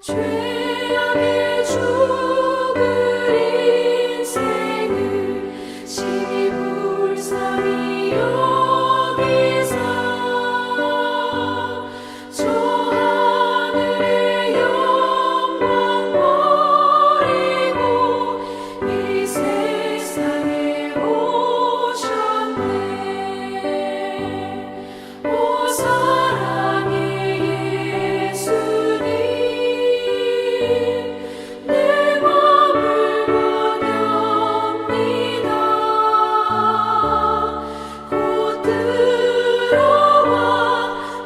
죄악에 죽을 인생을 심히 불쌍히 여기사 저 하늘의 영광 버리고 이 세상에 오셨네. 오 사랑의 예수님, 내 맘을 원합니다. 곧 들어와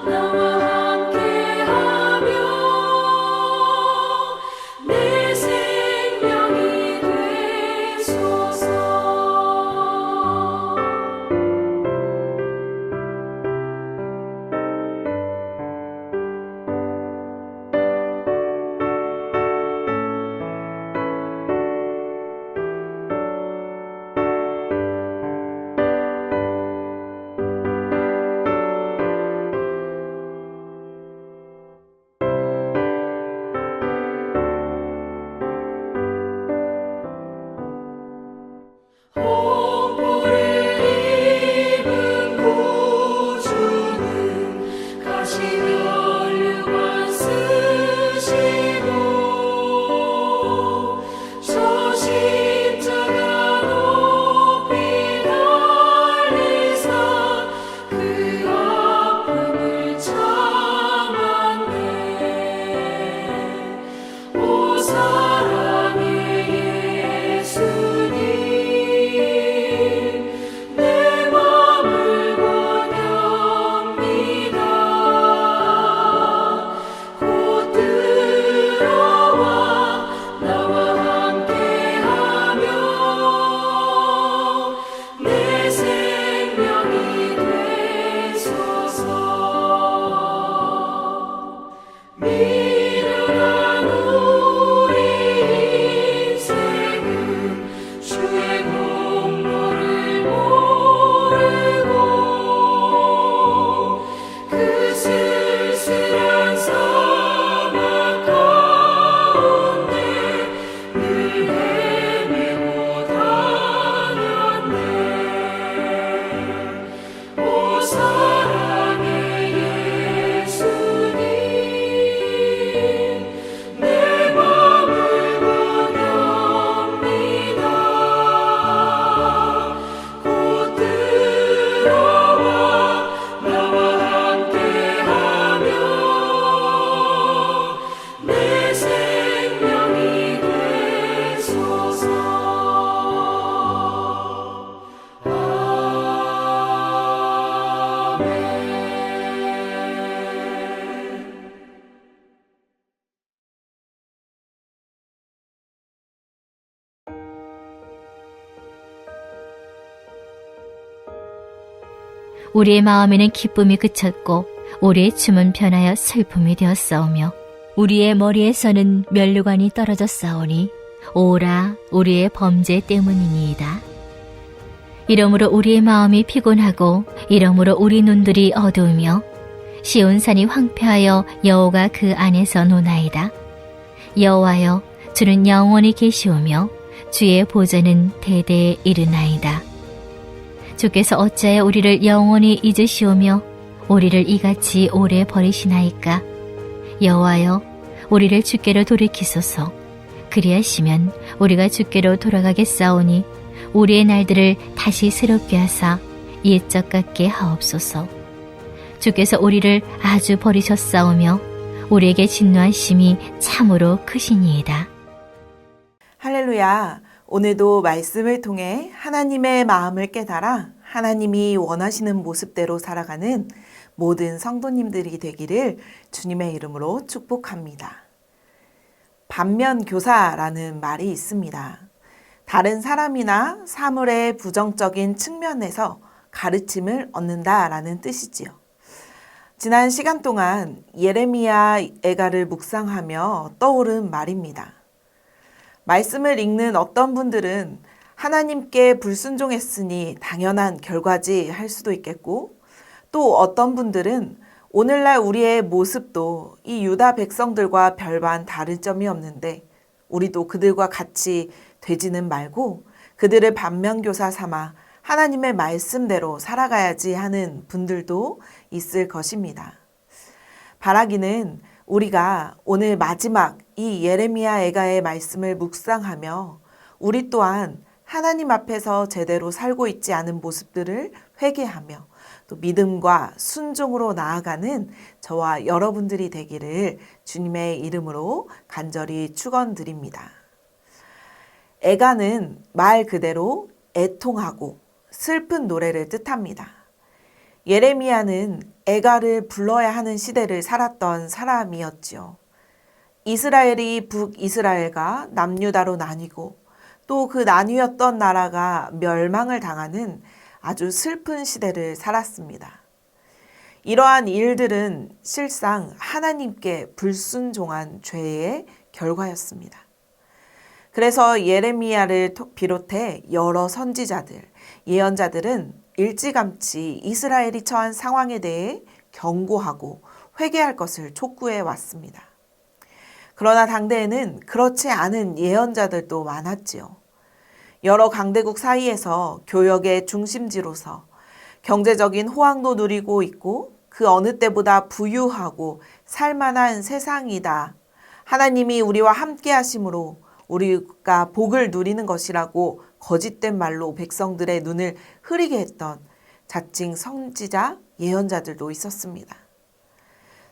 나와 함께하며 내 생명이 되소서. 홍보를 입은 구주는 가시면류관 쓰시고 저 십자가 높이 달리사 그 아픔을 참았네. 오 사랑의 예수님, 내 맘을 원합니다. 곧 들어와 나와 함께하며 내 생명이 되소서. 미련한 우리 인생은 주의 공로를 모르고 그 쓸쓸한 사막 가운데 늘 헤매고 다녔네. 오 사랑의 예수님, 내 맘을 원합니다. 곧 들어와 나와 함께하며 내 생명이 되소서. 아멘. 우리의 마음에는 기쁨이 그쳤고 우리의 춤은 변하여 슬픔이 되었사오며 우리의 머리에서는 면류관이 떨어졌사오니 오라 우리의 범죄 때문이니이다. 이러므로 우리의 마음이 피곤하고 이러므로 우리 눈들이 어두우며 시온산이 황폐하여 여호가 그 안에서 노나이다. 여호와여, 주는 영원히 계시오며 주의 보좌는 대대에 이르나이다. 주께서 어찌하여 우리를 영원히 잊으시오며 우리를 이같이 오래 버리시나이까? 여호와여, 우리를 주께로 돌이키소서. 그리하시면 우리가 주께로 돌아가겠사오니 우리의 날들을 다시 새롭게 하사 옛적 같게 하옵소서. 주께서 우리를 아주 버리셨사오며 우리에게 진노하심이 참으로 크시니이다. 할렐루야. 오늘도 말씀을 통해 하나님의 마음을 깨달아 하나님이 원하시는 모습대로 살아가는 모든 성도님들이 되기를 주님의 이름으로 축복합니다. 반면교사라는 말이 있습니다. 다른 사람이나 사물의 부정적인 측면에서 가르침을 얻는다라는 뜻이지요. 지난 시간 동안 예레미야 애가를 묵상하며 떠오른 말입니다. 말씀을 읽는 어떤 분들은 하나님께 불순종했으니 당연한 결과지 할 수도 있겠고, 또 어떤 분들은 오늘날 우리의 모습도 이 유다 백성들과 별반 다른 점이 없는데 우리도 그들과 같이 되지는 말고 그들을 반면교사 삼아 하나님의 말씀대로 살아가야지 하는 분들도 있을 것입니다. 바라기는 우리가 오늘 마지막 이 예레미야 애가의 말씀을 묵상하며 우리 또한 하나님 앞에서 제대로 살고 있지 않은 모습들을 회개하며 또 믿음과 순종으로 나아가는 저와 여러분들이 되기를 주님의 이름으로 간절히 축원드립니다. 애가는 말 그대로 애통하고 슬픈 노래를 뜻합니다. 예레미야는 애가를 불러야 하는 시대를 살았던 사람이었지요. 이스라엘이 북이스라엘과 남유다로 나뉘고 또 그 나뉘었던 나라가 멸망을 당하는 아주 슬픈 시대를 살았습니다. 이러한 일들은 실상 하나님께 불순종한 죄의 결과였습니다. 그래서 예레미야를 비롯해 여러 선지자들, 예언자들은 일찌감치 이스라엘이 처한 상황에 대해 경고하고 회개할 것을 촉구해 왔습니다. 그러나 당대에는 그렇지 않은 예언자들도 많았지요. 여러 강대국 사이에서 교역의 중심지로서 경제적인 호황도 누리고 있고 그 어느 때보다 부유하고 살만한 세상이다. 하나님이 우리와 함께 하심으로 우리가 복을 누리는 것이라고 거짓된 말로 백성들의 눈을 흐리게 했던 자칭 선지자, 예언자들도 있었습니다.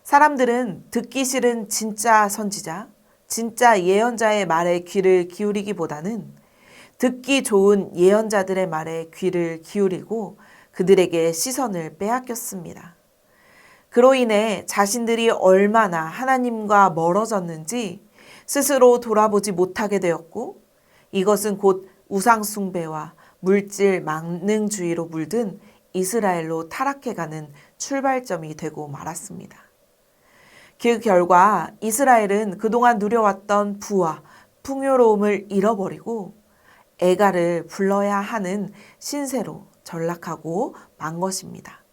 사람들은 듣기 싫은 진짜 선지자, 진짜 예언자의 말에 귀를 기울이기보다는 듣기 좋은 예언자들의 말에 귀를 기울이고 그들에게 시선을 빼앗겼습니다. 그로 인해 자신들이 얼마나 하나님과 멀어졌는지 스스로 돌아보지 못하게 되었고 이것은 곧 우상숭배와 물질 만능주의로 물든 이스라엘로 타락해가는 출발점이 되고 말았습니다. 그 결과 이스라엘은 그동안 누려왔던 부와 풍요로움을 잃어버리고 애가를 불러야 하는 신세로 전락하고 만 것입니다.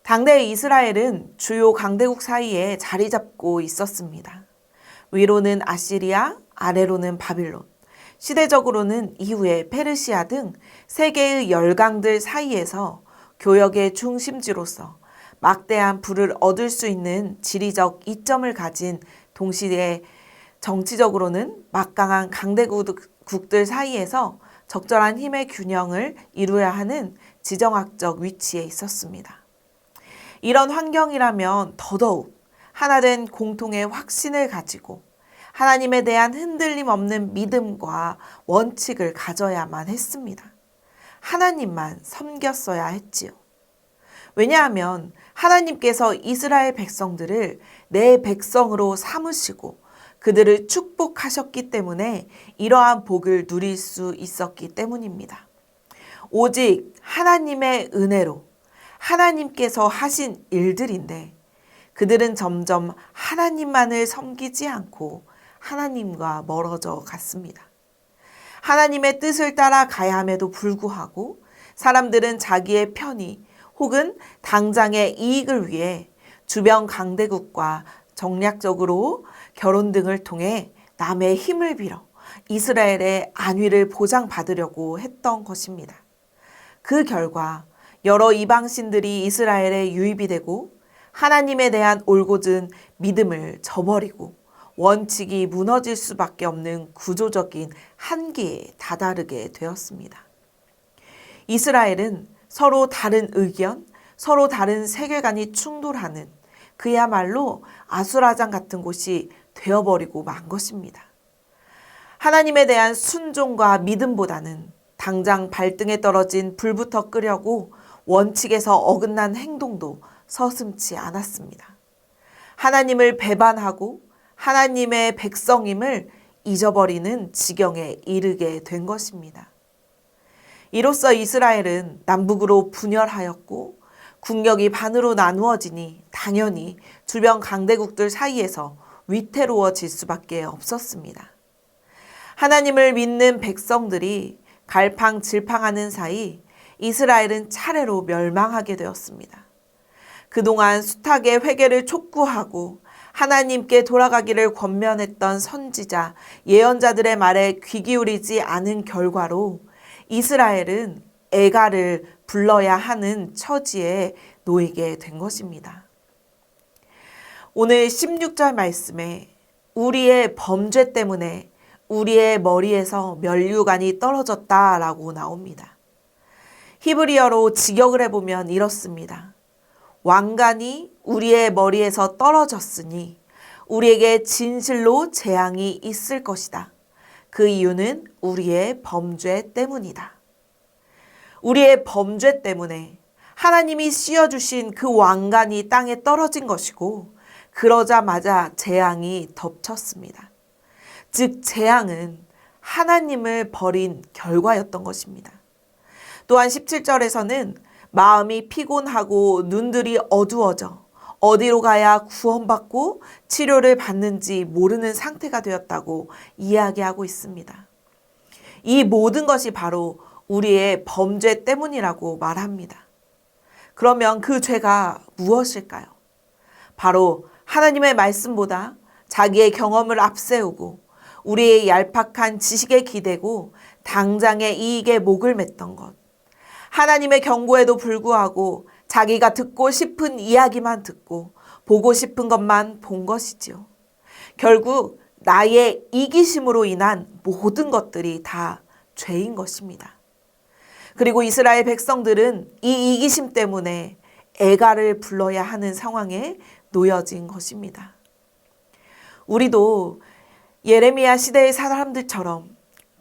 당대 이스라엘은 주요 강대국 사이에 자리 잡고 있었습니다. 위로는 아시리아, 아래로는 바빌론, 시대적으로는 이후에 페르시아 등 세계의 열강들 사이에서 교역의 중심지로서 막대한 부를 얻을 수 있는 지리적 이점을 가진 동시에 정치적으로는 막강한 강대국들 사이에서 적절한 힘의 균형을 이루어야 하는 지정학적 위치에 있었습니다. 이런 환경이라면 더더욱 하나된 공통의 확신을 가지고 하나님에 대한 흔들림 없는 믿음과 원칙을 가져야만 했습니다. 하나님만 섬겼어야 했지요. 왜냐하면 하나님께서 이스라엘 백성들을 내 백성으로 삼으시고 그들을 축복하셨기 때문에 이러한 복을 누릴 수 있었기 때문입니다. 오직 하나님의 은혜로 하나님께서 하신 일들인데 그들은 점점 하나님만을 섬기지 않고 하나님과 멀어져 갔습니다. 하나님의 뜻을 따라 가야 함에도 불구하고 사람들은 자기의 편의 혹은 당장의 이익을 위해 주변 강대국과 정략적으로 결혼 등을 통해 남의 힘을 빌어 이스라엘의 안위를 보장받으려고 했던 것입니다. 그 결과 여러 이방신들이 이스라엘에 유입이 되고 하나님에 대한 올곧은 믿음을 저버리고 원칙이 무너질 수밖에 없는 구조적인 한계에 다다르게 되었습니다. 이스라엘은 서로 다른 의견, 서로 다른 세계관이 충돌하는 그야말로 아수라장 같은 곳이 되어버리고 만 것입니다. 하나님에 대한 순종과 믿음보다는 당장 발등에 떨어진 불부터 끄려고 원칙에서 어긋난 행동도 서슴지 않았습니다. 하나님을 배반하고 하나님의 백성임을 잊어버리는 지경에 이르게 된 것입니다. 이로써 이스라엘은 남북으로 분열하였고 국력이 반으로 나누어지니 당연히 주변 강대국들 사이에서 위태로워질 수밖에 없었습니다. 하나님을 믿는 백성들이 갈팡질팡하는 사이 이스라엘은 차례로 멸망하게 되었습니다. 그동안 숱하게 회개를 촉구하고 하나님께 돌아가기를 권면했던 선지자, 예언자들의 말에 귀 기울이지 않은 결과로 이스라엘은 애가를 불러야 하는 처지에 놓이게 된 것입니다. 오늘 16절 말씀에 우리의 범죄 때문에 우리의 머리에서 면류관이 떨어졌다라고 나옵니다. 히브리어로 직역을 해보면 이렇습니다. 왕관이 우리의 머리에서 떨어졌으니 우리에게 진실로 재앙이 있을 것이다. 그 이유는 우리의 범죄 때문이다. 우리의 범죄 때문에 하나님이 씌워주신 그 왕관이 땅에 떨어진 것이고 그러자마자 재앙이 덮쳤습니다. 즉 재앙은 하나님을 버린 결과였던 것입니다. 또한 17절에서는 마음이 피곤하고 눈들이 어두워져 어디로 가야 구원받고 치료를 받는지 모르는 상태가 되었다고 이야기하고 있습니다. 이 모든 것이 바로 우리의 범죄 때문이라고 말합니다. 그러면 그 죄가 무엇일까요? 바로 하나님의 말씀보다 자기의 경험을 앞세우고 우리의 얄팍한 지식에 기대고 당장의 이익에 목을 맸던 것. 하나님의 경고에도 불구하고 자기가 듣고 싶은 이야기만 듣고 보고 싶은 것만 본 것이지요. 결국 나의 이기심으로 인한 모든 것들이 다 죄인 것입니다. 그리고 이스라엘 백성들은 이 이기심 때문에 애가를 불러야 하는 상황에 놓여진 것입니다. 우리도 예레미야 시대의 사람들처럼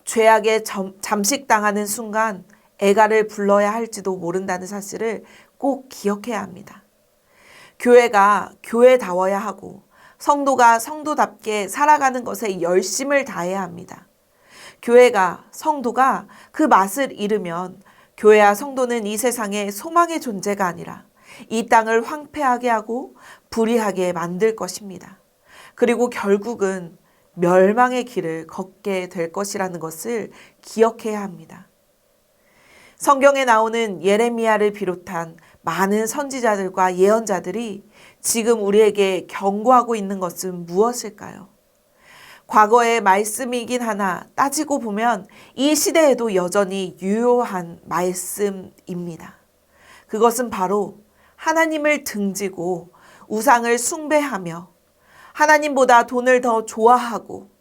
죄악에 잠식당하는 순간 애가를 불러야 할지도 모른다는 사실을 꼭 기억해야 합니다. 교회가 교회다워야 하고 성도가 성도답게 살아가는 것에 열심을 다해야 합니다. 교회가 성도가 그 맛을 잃으면 교회와 성도는 이 세상에 소망의 존재가 아니라 이 땅을 황폐하게 하고 불의하게 만들 것입니다. 그리고 결국은 멸망의 길을 걷게 될 것이라는 것을 기억해야 합니다. 성경에 나오는 예레미야를 비롯한 많은 선지자들과 예언자들이 지금 우리에게 경고하고 있는 것은 무엇일까요? 과거의 말씀이긴 하나 따지고 보면 이 시대에도 여전히 유효한 말씀입니다. 그것은 바로 하나님을 등지고 우상을 숭배하며 하나님보다 돈을 더 좋아하고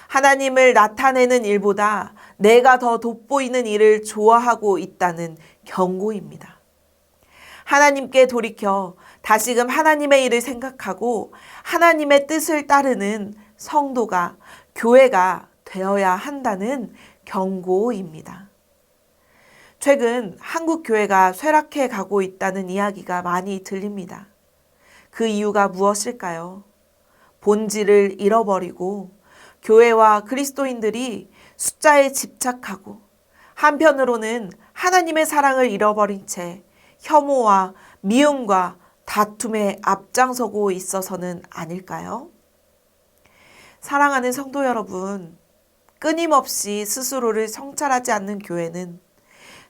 하나님을 나타내는 일보다 내가 더 돋보이는 일을 좋아하고 있다는 경고입니다. 하나님께 돌이켜 다시금 하나님의 일을 생각하고 하나님의 뜻을 따르는 성도가, 교회가 되어야 한다는 경고입니다. 최근 한국 교회가 쇠락해 가고 있다는 이야기가 많이 들립니다. 그 이유가 무엇일까요? 본질을 잃어버리고 교회와 그리스도인들이 숫자에 집착하고 한편으로는 하나님의 사랑을 잃어버린 채 혐오와 미움과 다툼에 앞장서고 있어서는 아닐까요? 사랑하는 성도 여러분, 끊임없이 스스로를 성찰하지 않는 교회는,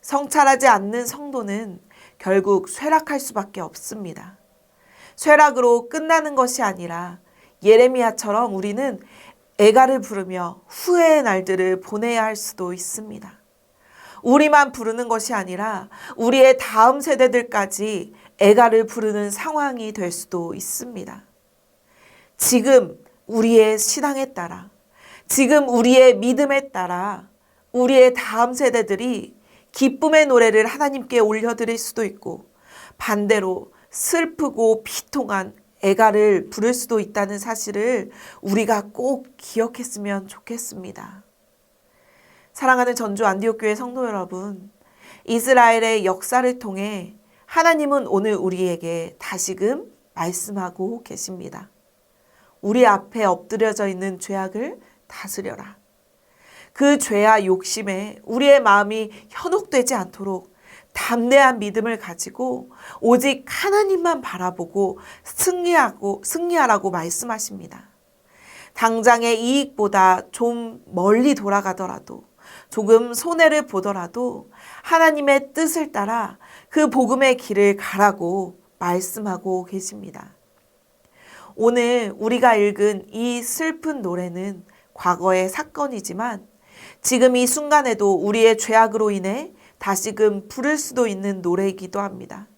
성찰하지 않는 성도는 결국 쇠락할 수밖에 없습니다. 쇠락으로 끝나는 것이 아니라 예레미야처럼 우리는 애가를 부르며 후회의 날들을 보내야 할 수도 있습니다. 우리만 부르는 것이 아니라 우리의 다음 세대들까지 애가를 부르는 상황이 될 수도 있습니다. 지금 우리의 신앙에 따라, 지금 우리의 믿음에 따라 우리의 다음 세대들이 기쁨의 노래를 하나님께 올려드릴 수도 있고 반대로 슬프고 비통한 애가를 부를 수도 있다는 사실을 우리가 꼭 기억했으면 좋겠습니다. 사랑하는 전주 안디옥교회 성도 여러분, 이스라엘의 역사를 통해 하나님은 오늘 우리에게 다시금 말씀하고 계십니다. 우리 앞에 엎드려져 있는 죄악을 다스려라. 그 죄와 욕심에 우리의 마음이 현혹되지 않도록 담대한 믿음을 가지고 오직 하나님만 바라보고 승리하라고 말씀하십니다. 당장의 이익보다 좀 멀리 돌아가더라도 조금 손해를 보더라도 하나님의 뜻을 따라 그 복음의 길을 가라고 말씀하고 계십니다. 오늘 우리가 읽은 이 슬픈 노래는 과거의 사건이지만 지금 이 순간에도 우리의 죄악으로 인해 다시금 부를 수도 있는 노래이기도 합니다.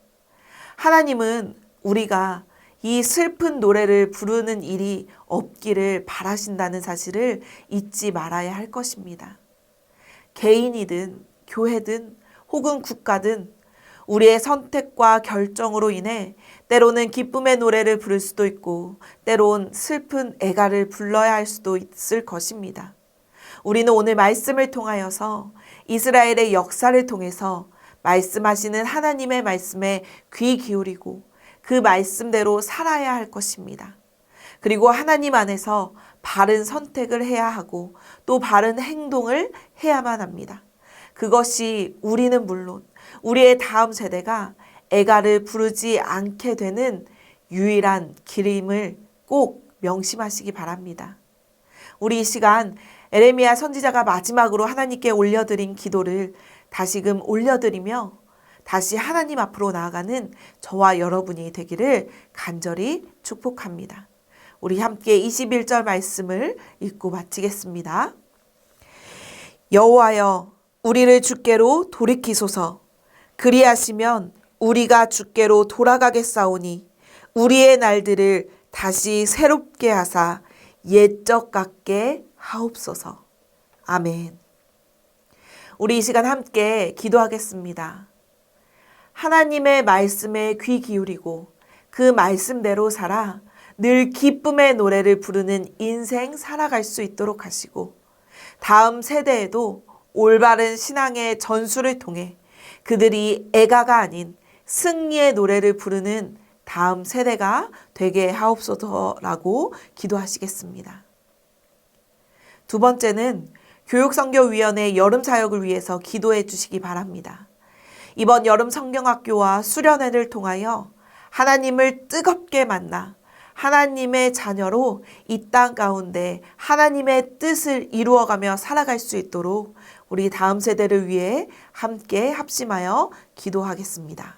하나님은 우리가 이 슬픈 노래를 부르는 일이 없기를 바라신다는 사실을 잊지 말아야 할 것입니다. 개인이든 교회든 혹은 국가든 우리의 선택과 결정으로 인해 때로는 기쁨의 노래를 부를 수도 있고 때론 슬픈 애가를 불러야 할 수도 있을 것입니다. 우리는 오늘 말씀을 통하여서 이스라엘의 역사를 통해서 말씀하시는 하나님의 말씀에 귀 기울이고 그 말씀대로 살아야 할 것입니다. 그리고 하나님 안에서 바른 선택을 해야 하고 또 바른 행동을 해야만 합니다. 그것이 우리는 물론 우리의 다음 세대가 애가를 부르지 않게 되는 유일한 길임을 꼭 명심하시기 바랍니다. 우리 이 시간 에레미야 선지자가 마지막으로 하나님께 올려드린 기도를 다시금 올려드리며 다시 하나님 앞으로 나아가는 저와 여러분이 되기를 간절히 축복합니다. 우리 함께 21절 말씀을 읽고 마치겠습니다. 여호와여 우리를 주께로 돌이키소서. 그리하시면 우리가 주께로 돌아가겠사오니 우리의 날들을 다시 새롭게 하사 옛적 같게 하옵소서. 아멘. 우리 이 시간 함께 기도하겠습니다. 하나님의 말씀에 귀 기울이고 그 말씀대로 살아 늘 기쁨의 노래를 부르는 인생 살아갈 수 있도록 하시고 다음 세대에도 올바른 신앙의 전수를 통해 그들이 애가가 아닌 승리의 노래를 부르는 다음 세대가 되게 하옵소서라고 기도하시겠습니다. 두 번째는 교육선교위원회 여름 사역을 위해서 기도해 주시기 바랍니다. 이번 여름 성경학교와 수련회를 통하여 하나님을 뜨겁게 만나 하나님의 자녀로 이 땅 가운데 하나님의 뜻을 이루어가며 살아갈 수 있도록 우리 다음 세대를 위해 함께 합심하여 기도하겠습니다.